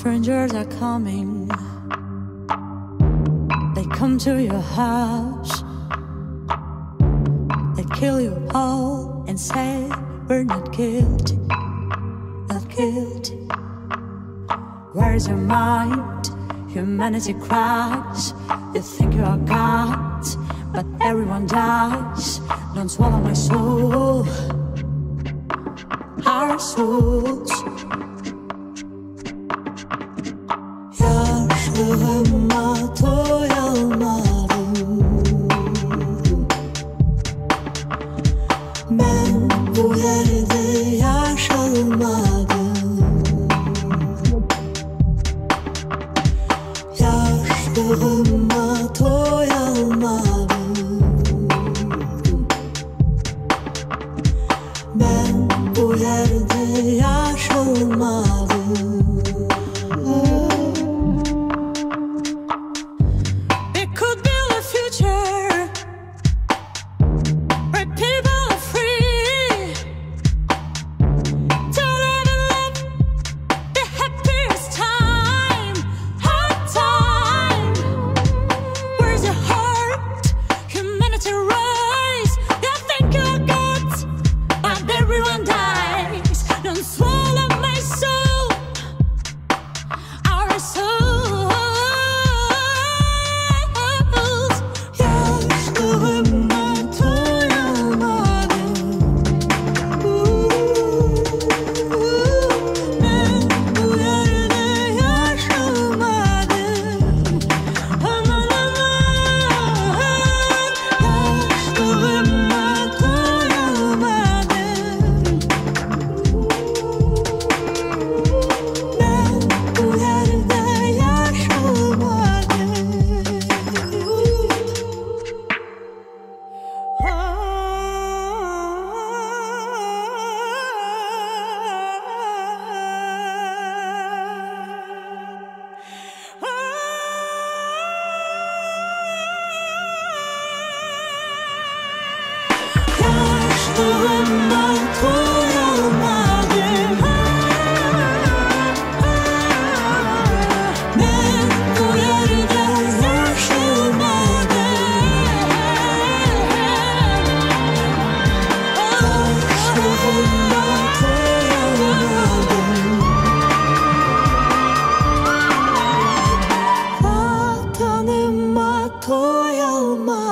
Strangers are coming. They come to your house. They kill you all and say we're not guilty, not guilty. Where's your mind? Humanity cries. You think you are gods, but everyone dies. Don't swallow my soul, our souls. Yaşlığıma doyamadım. Ben bu yerde yaşamadım. Yaşlığıma doyamadım. Ben bu yerde yaşamadım. Yaşlığıma doyamadım. Ben bu yerde yaşamadım. Yaşlığıma doyamadım. Vatanıma doyamadım.